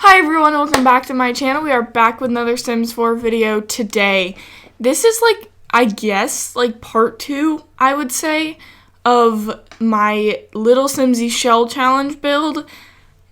Hi everyone, welcome back to my channel. We are back with another Sims 4 video today. This is I guess, part 2, I would say, of my lilsimsie shell challenge build.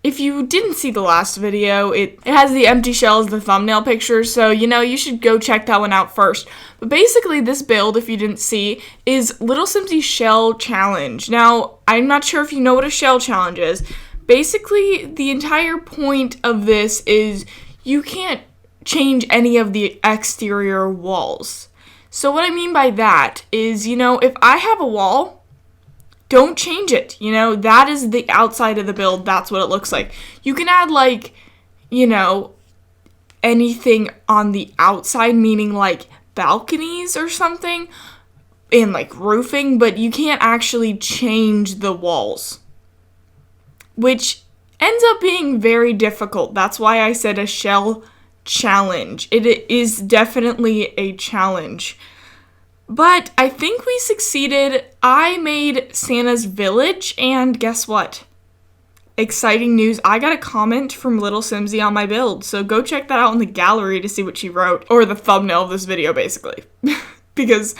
If you didn't see the last video, it has the empty shell as the thumbnail picture, so you should go check that one out first. But basically this build, if you didn't see, is lilsimsie shell challenge. Now, I'm not sure if you know what a shell challenge is. Basically, the entire point of this is you can't change any of the exterior walls. So what I mean by that is, if I have a wall, don't change it. That is the outside of the build. That's what it looks like. You can add, anything on the outside, meaning, balconies or something, and, roofing, but you can't actually change the walls, which ends up being very difficult. That's why I said a shell challenge. It is definitely a challenge. But I think we succeeded. I made Santa's village, and guess what? Exciting news. I got a comment from lilsimsie on my build, so go check that out in the gallery to see what she wrote, or the thumbnail of this video, basically. Because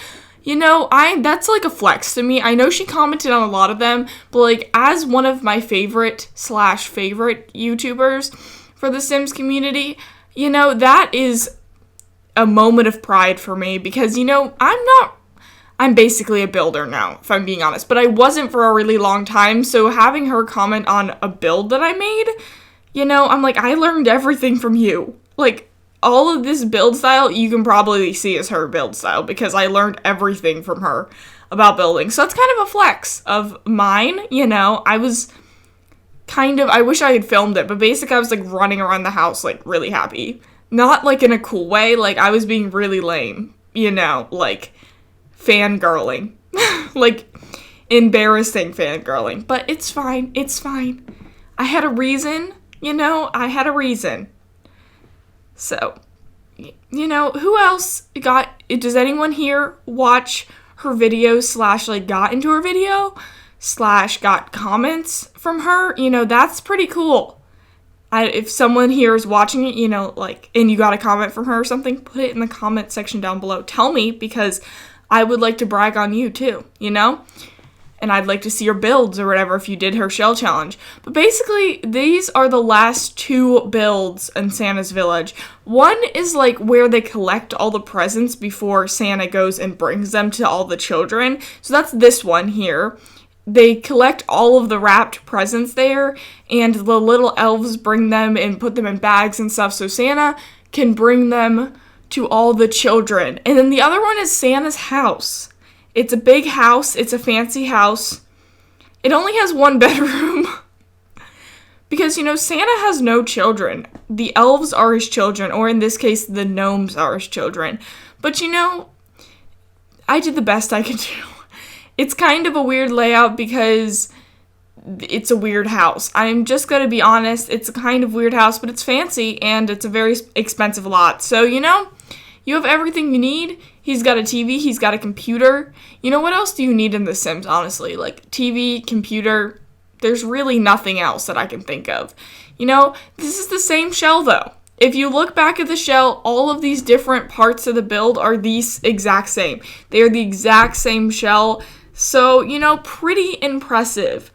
that's a flex to me. I know she commented on a lot of them, but as one of my favorite YouTubers for the Sims community, that is a moment of pride for me because, I'm basically a builder now, if I'm being honest, but I wasn't for a really long time, so having her comment on a build that I made, I'm I learned everything from you. All of this build style, you can probably see as her build style because I learned everything from her about building. So it's kind of a flex of mine, I wish I had filmed it, but basically I was running around the house really happy. Not in a cool way, I was being really lame, fangirling. Embarrassing fangirling. But it's fine, I had a reason, I had a reason. So, who else does anyone here watch her videos / got into her video / got comments from her? That's pretty cool. If someone here is watching it, and you got a comment from her or something, put it in the comment section down below. Tell me, because I would like to brag on you too, And I'd like to see your builds or whatever if you did her shell challenge. But basically, these are the last 2 builds in Santa's village. One is where they collect all the presents before Santa goes and brings them to all the children. So that's this one here. They collect all of the wrapped presents there, and the little elves bring them and put them in bags and stuff so Santa can bring them to all the children. And then the other one is Santa's house. It's a big house. It's a fancy house. It only has 1 bedroom. Because, Santa has no children. The elves are his children, or in this case, the gnomes are his children. But, I did the best I could do. It's kind of a weird layout because it's a weird house. I'm just going to be honest. It's a kind of weird house, but it's fancy, and it's a very expensive lot. So, you have everything you need. He's got a TV, he's got a computer. What else do you need in The Sims, honestly? TV, computer, there's really nothing else that I can think of. This is the same shell, though. If you look back at the shell, all of these different parts of the build are these exact same. They are the exact same shell. So, pretty impressive.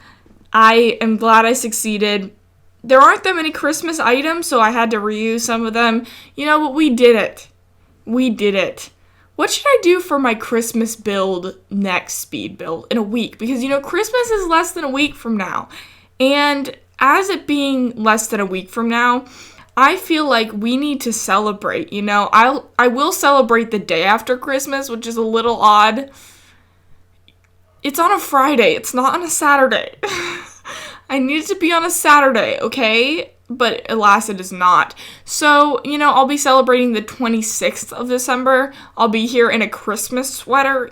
I am glad I succeeded. There aren't that many Christmas items, so I had to reuse some of them. But we did it. We did it. What should I do for my Christmas build next speed build in a week? Because, Christmas is less than a week from now. And as it being less than a week from now, I feel like we need to celebrate, I will celebrate the day after Christmas, which is a little odd. It's on a Friday. It's not on a Saturday. I need it to be on a Saturday, okay? But alas, it is not. So, I'll be celebrating the 26th of December. I'll be here in a Christmas sweater,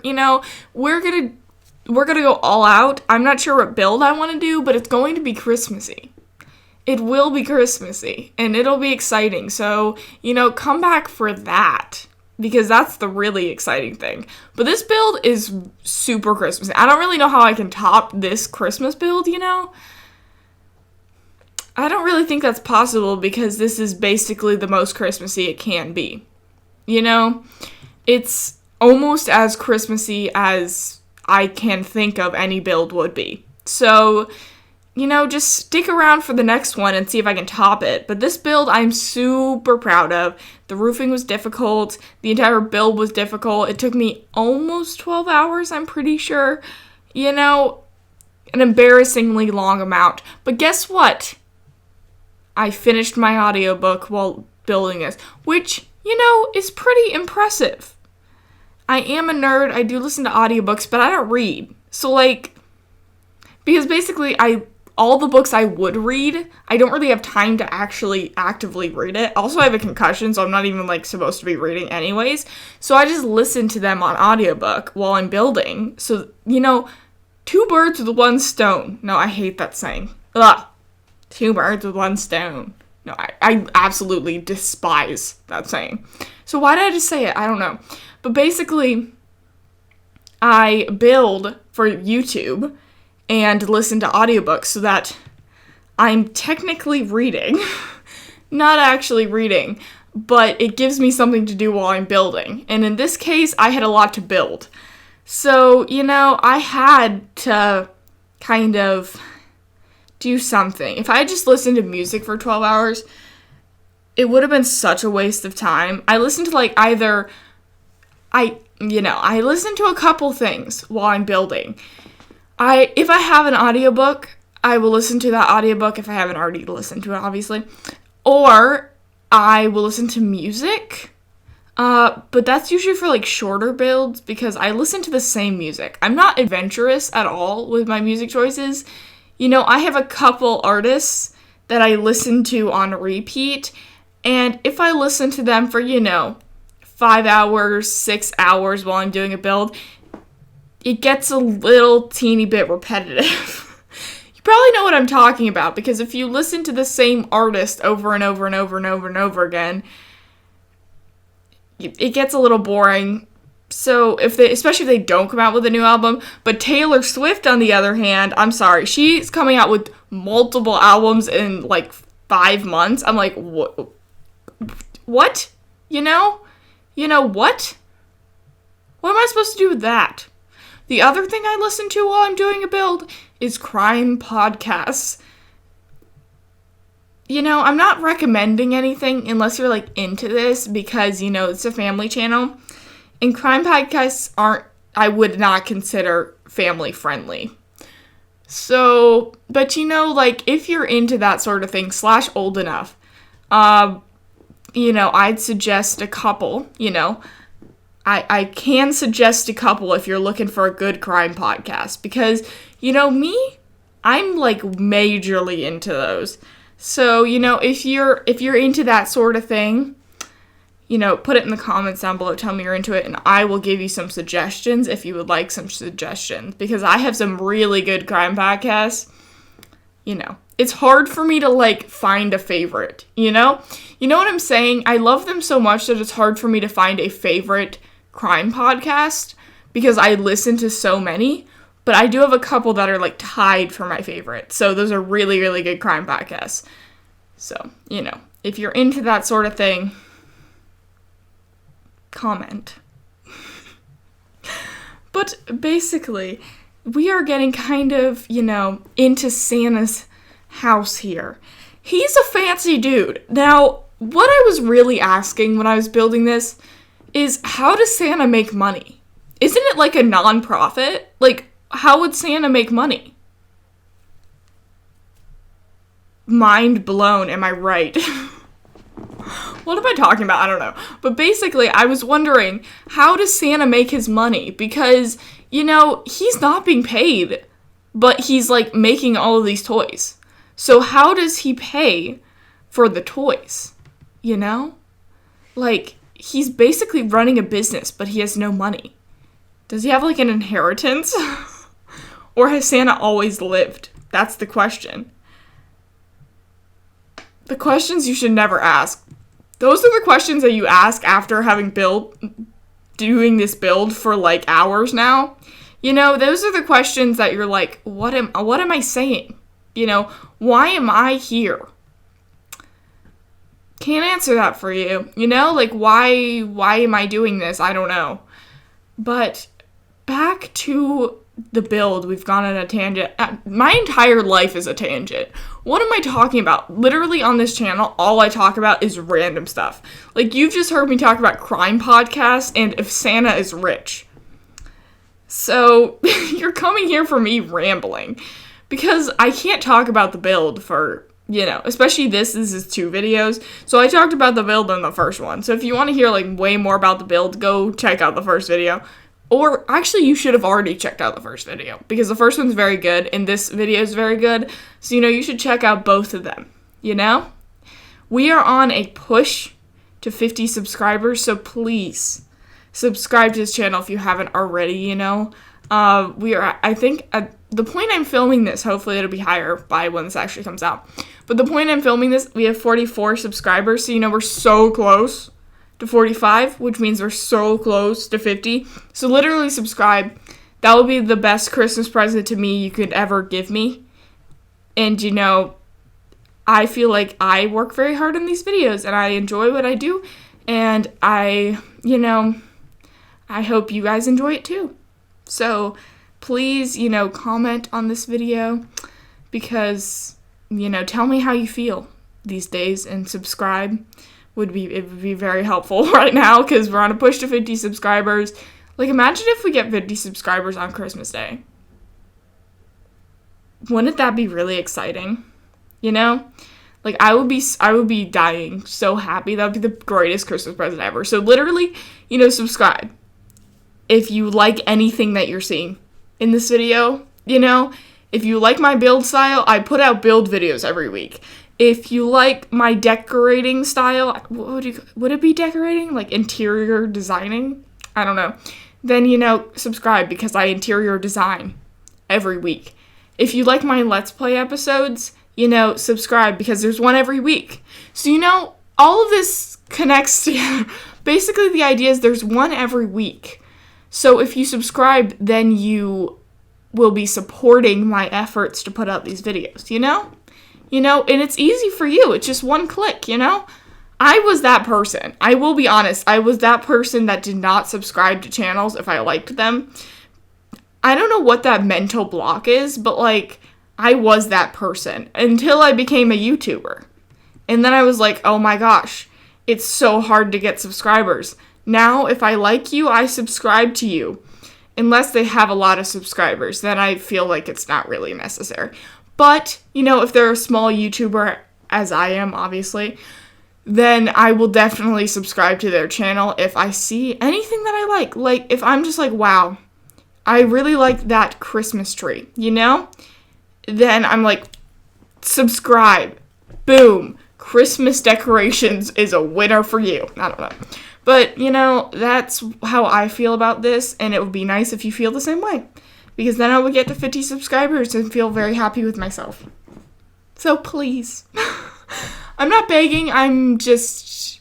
We're gonna go all out. I'm not sure what build I want to do, but it's going to be Christmassy. It will be Christmassy, and it'll be exciting. So, come back for that, because that's the really exciting thing. But this build is super Christmassy. I don't really know how I can top this Christmas build, I don't really think that's possible because this is basically the most Christmassy it can be. You know? It's almost as Christmassy as I can think of any build would be. So, you know, just stick around for the next one and see if I can top it. But this build I'm super proud of. The roofing was difficult. The entire build was difficult. It took me almost 12 hours, I'm pretty sure. You know, an embarrassingly long amount. But guess what? I finished my audiobook while building this, which, you know, is pretty impressive. I am a nerd. I do listen to audiobooks, but I don't read. So, like, because basically all the books I would read, I don't really have time to actually actively read it. Also, I have a concussion, so I'm not even, like, supposed to be reading anyways. So I just listen to them on audiobook while I'm building. So, you know, 2 birds with 1 stone. No, I hate that saying. Ugh. 2 birds with 1 stone. No, I absolutely despise that saying. So why did I just say it? I don't know. But basically, I build for YouTube and listen to audiobooks so that I'm technically reading. Not actually reading, but it gives me something to do while I'm building. And in this case, I had a lot to build. So, you know, I had to kind of do something. If I had just listened to music for 12 hours, it would have been such a waste of time. I listened to like I listened to a couple things while I'm building. If I have an audiobook, I will listen to that audiobook if I haven't already listened to it, obviously. Or I will listen to music. But that's usually for like shorter builds because I listen to the same music. I'm not adventurous at all with my music choices. You know, I have a couple artists that I listen to on repeat, and if I listen to them for, 5 hours, 6 hours while I'm doing a build, it gets a little teeny bit repetitive. You probably know what I'm talking about, because if you listen to the same artist over and over and over and over and over again, it gets a little boring. So especially if they don't come out with a new album. But Taylor Swift, on the other hand, I'm sorry, she's coming out with multiple albums in like 5 months. I'm like, what? You know what? What am I supposed to do with that? The other thing I listen to while I'm doing a build is crime podcasts. I'm not recommending anything unless you're like into this because, it's a family channel. And crime podcasts I would not consider family friendly. So, but if you're into that sort of thing, / old enough, I'd suggest a couple, I can suggest a couple if you're looking for a good crime podcast because, me, I'm like majorly into those. So, if you're into that sort of thing, put it in the comments down below, tell me you're into it, and I will give you some suggestions if you would like some suggestions, because I have some really good crime podcasts. It's hard for me to, find a favorite, You know what I'm saying? I love them so much that it's hard for me to find a favorite crime podcast, because I listen to so many, but I do have a couple that are, tied for my favorite, so those are really, really good crime podcasts. So, if you're into that sort of thing, comment. But basically, we are getting kind of, into Santa's house here. He's a fancy dude. Now, what I was really asking when I was building this is, how does Santa make money? Isn't it like a non-profit? How would Santa make money? Mind blown, am I right? What am I talking about? I don't know. But basically, I was wondering, how does Santa make his money? Because, he's not being paid, but he's, making all of these toys. So how does he pay for the toys? He's basically running a business, but he has no money. Does he have, an inheritance? Or has Santa always lived? That's the question. The questions you should never ask. Those are the questions that you ask after having doing this build for hours now. Those are the questions that you're like, what am I saying? Why am I here? Can't answer that for you. Like, why am I doing this? I don't know. But back to the build. We've gone on a tangent. My entire life is a tangent. What am I talking about? Literally on this channel, all I talk about is random stuff. Like, you've just heard me talk about crime podcasts and if Santa is rich. So, you're coming here for me rambling. Because I can't talk about the build for, especially this is 2 videos. So I talked about the build in the first one. So if you want to hear, like, way more about the build, go check out the first video. Or, actually, you should have already checked out the first video. Because the first one's very good, and this video is very good. So, you should check out both of them. We are on a push to 50 subscribers. So, please, subscribe to this channel if you haven't already, we are, I think, at the point I'm filming this, hopefully it'll be higher by when this actually comes out. But the point I'm filming this, we have 44 subscribers. So, we're so close to 45, which means we're so close to 50. So, literally subscribe. That will be the best Christmas present to me you could ever give me. And, I feel like I work very hard on these videos, and I enjoy what I do. And I hope you guys enjoy it too. So, please, comment on this video because, tell me how you feel these days, and subscribe. It would be very helpful right now because we're on a push to 50 subscribers. Like, imagine if we get 50 subscribers on Christmas Day. Wouldn't that be really exciting? Like, I would be dying so happy. That would be the greatest Christmas present ever. So literally, subscribe if you like anything that you're seeing in this video. If you like my build style, I put out build videos every week. If you like my decorating style, would it be decorating? Like interior designing? I don't know. Then, subscribe because I interior design every week. If you like my Let's Play episodes, subscribe because there's one every week. So, all of this connects together. Basically, the idea is there's one every week. So, if you subscribe, then you will be supporting my efforts to put out these videos, and it's easy for you. It's just one click, I was that person. I will be honest. I was that person that did not subscribe to channels if I liked them. I don't know what that mental block is, but, I was that person until I became a YouTuber. And then I was like, oh my gosh, it's so hard to get subscribers. Now, if I like you, I subscribe to you. Unless they have a lot of subscribers, then I feel like it's not really necessary. But, if they're a small YouTuber, as I am, obviously, then I will definitely subscribe to their channel if I see anything that I like. Like, if I'm just like, wow, I really like that Christmas tree, Then I'm like, subscribe. Boom. Christmas decorations is a winner for you. I don't know. But, that's how I feel about this, and it would be nice if you feel the same way. Because then I would get to 50 subscribers and feel very happy with myself. So please. I'm not begging, I'm just,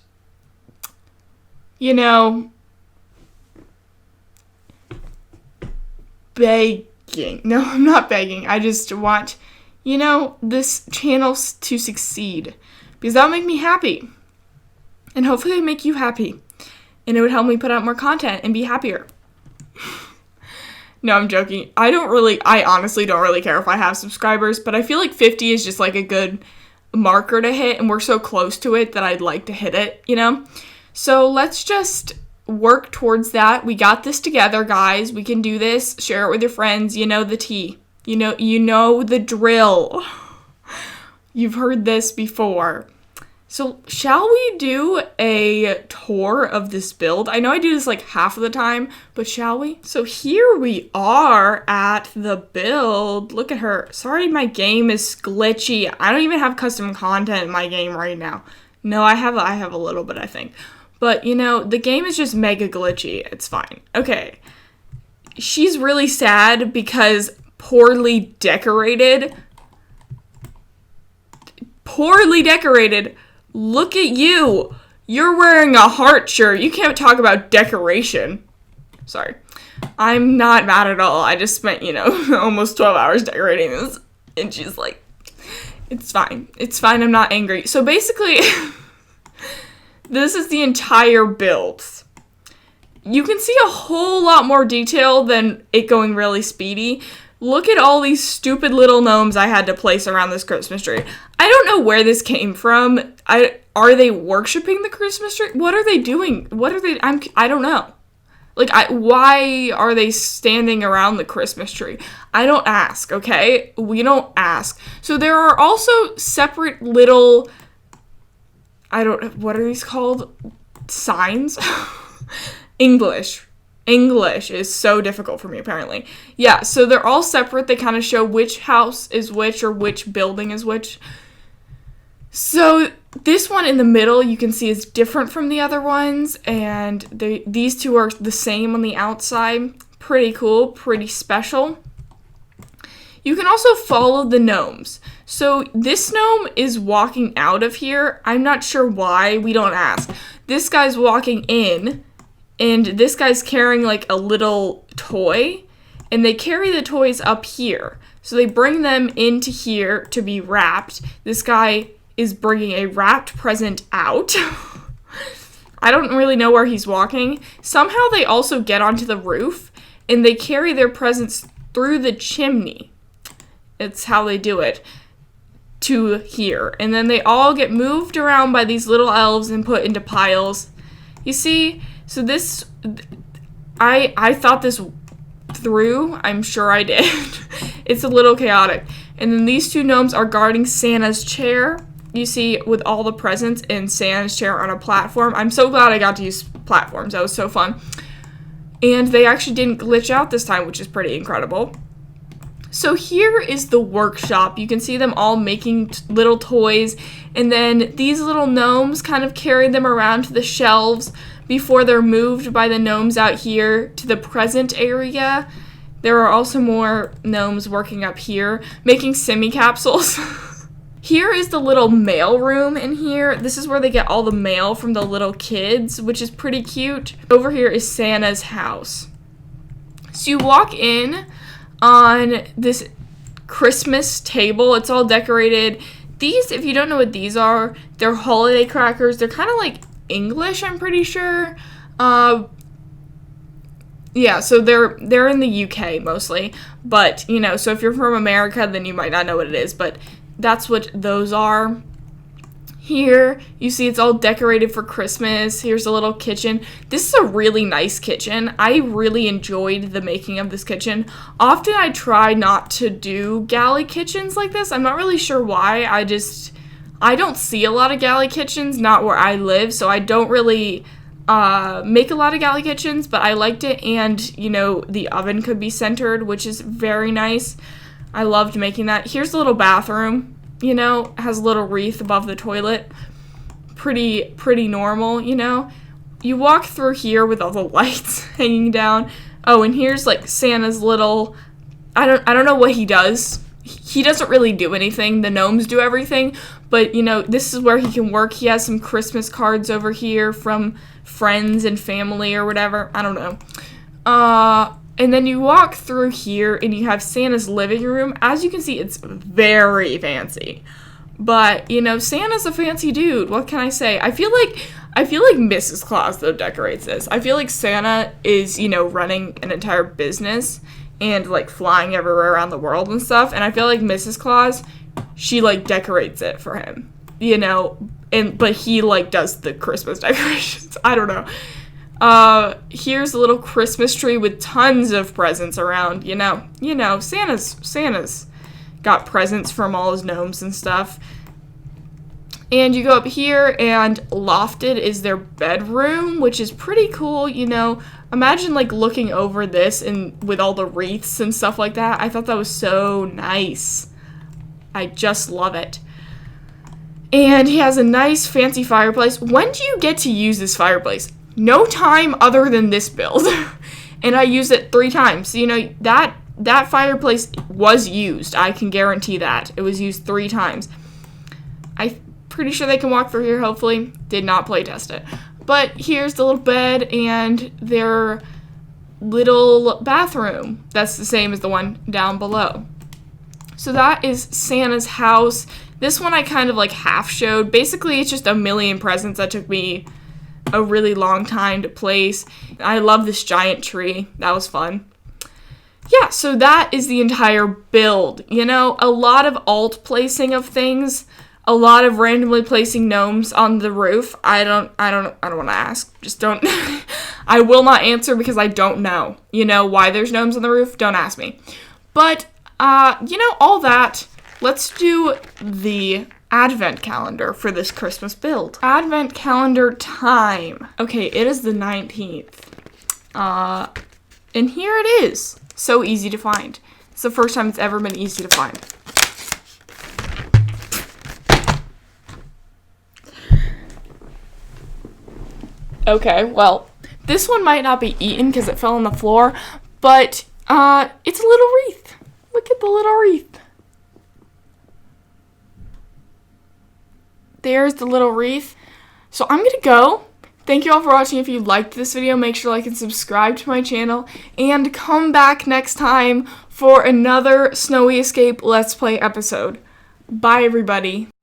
begging. No, I'm not begging. I just want, this channel to succeed. Because that would make me happy. And hopefully it would make you happy. And it would help me put out more content and be happier. No, I'm joking. I honestly don't really care if I have subscribers, but I feel like 50 is just like a good marker to hit, and we're so close to it that I'd like to hit it, So let's just work towards that. We got this together, guys. We can do this. Share it with your friends. You know the tea. You know the drill. You've heard this before. So, shall we do a tour of this build? I know I do this like half of the time, but shall we? So here we are at the build. Look at her. Sorry, my game is glitchy. I don't even have custom content in my game right now. No, I have a little bit, I think. But, the game is just mega glitchy. It's fine. Okay. She's really sad because poorly decorated. Look at you. You're wearing a heart shirt. You can't talk about decoration. Sorry. I'm not mad at all. I just spent, almost 12 hours decorating this. And she's like, It's fine. It's fine. I'm not angry. So basically, this is the entire build. You can see a whole lot more detail than it going really speedy. Look at all these stupid little gnomes I had to place around this Christmas tree. I don't know where this came from. Are they worshiping the Christmas tree? What are they doing? I don't know. Like, why are they standing around the Christmas tree? I don't ask, okay? We don't ask. So there are also separate little, what are these called? Signs? English is so difficult for me, apparently. Yeah, so they're all separate. They kind of show which house is which or which building is which. So this one in the middle, you can see, is different from the other ones, and these two are the same on the outside. Pretty cool, pretty special. You can also follow the gnomes. So this gnome is walking out of here. I'm not sure why. We don't ask. This guy's walking in, and this guy's carrying like a little toy, and they carry the toys up here. So they bring them into here to be wrapped. This guy is bringing a wrapped present out. I don't really know where he's walking. Somehow they also get onto the roof, and they carry their presents through the chimney. It's how they do it. To here. And then they all get moved around by these little elves and put into piles. You see? So this, I thought this through. I'm sure I did. It's a little chaotic. And then these two gnomes are guarding Santa's chair. You see, with all the presents in Santa's chair on a platform. I'm so glad I got to use platforms. That was so fun. And they actually didn't glitch out this time, which is pretty incredible. So here is the workshop. You can see them all making little toys. And then these little gnomes kind of carry them around to the shelves before they're moved by the gnomes out here to the present area. There are also more gnomes working up here, making semi-capsules. Here is the little mail room in here. This is where they get all the mail from the little kids, which is pretty cute. Over here is Santa's house. So you walk in on this Christmas table. It's all decorated. These, if you don't know what these are, they're holiday crackers. They're kind of like English, I'm pretty sure. Yeah, so they're in the UK mostly. But, you know, so if you're from America, then you might not know what it is. But that's what those are. Here, you see it's all decorated for Christmas. Here's a little kitchen. This is a really nice kitchen. I really enjoyed the making of this kitchen. Often I try not to do galley kitchens like this. I'm not really sure why. I don't see a lot of galley kitchens, not where I live, so I don't really make a lot of galley kitchens, but I liked it, and, you know, the oven could be centered, which is very nice. I loved making that. Here's a little bathroom, you know, has a little wreath above the toilet. Pretty normal, you know. You walk through here with all the lights hanging down. Oh, and here's like Santa's little, I don't know what he does. He doesn't really do anything. The gnomes do everything. But, you know, this is where he can work. He has some Christmas cards over here from friends and family or whatever. I don't know. And then you walk through here and you have Santa's living room. As you can see, it's very fancy. But, you know, Santa's a fancy dude. What can I say? I feel like Mrs. Claus, though, decorates this. I feel like Santa is, you know, running an entire business and, like, flying everywhere around the world and stuff. And I feel like Mrs. Claus, she, like, decorates it for him, you know. But he, like, does the Christmas decorations. I don't know. Here's a little Christmas tree with tons of presents around, you know, Santa's got presents from all his gnomes and stuff. And you go up here, and lofted is their bedroom, which is pretty cool, you know. Imagine, like, looking over this and with all the wreaths and stuff like that. I thought that was so nice. I just love it. And he has a nice fancy fireplace. When do you get to use this fireplace? No time other than this build. And I used it 3 times. So, you know, that fireplace was used. I can guarantee that. It was used 3 times. I'm pretty sure they can walk through here, hopefully. Did not play test it. But here's the little bed and their little bathroom. That's the same as the one down below. So that is Santa's house. This one I kind of like half showed. Basically, it's just a million presents that took me a really long time to place. I love this giant tree. That was fun. Yeah, so that is the entire build. You know, a lot of alt placing of things, a lot of randomly placing gnomes on the roof. I don't want to ask. Just don't. I will not answer because I don't know. You know why there's gnomes on the roof? Don't ask me. But you know, all that. Let's do the advent calendar for this Christmas build. Advent calendar time. Okay, it is the 19th. And here it is. So easy to find. It's the first time it's ever been easy to find. Okay, well, this one might not be eaten because it fell on the floor, but it's a little wreath. Look at the little wreath. There's the little wreath. So I'm gonna go. Thank you all for watching. If you liked this video, make sure to like and subscribe to my channel. And come back next time for another Snowy Escape Let's Play episode. Bye, everybody.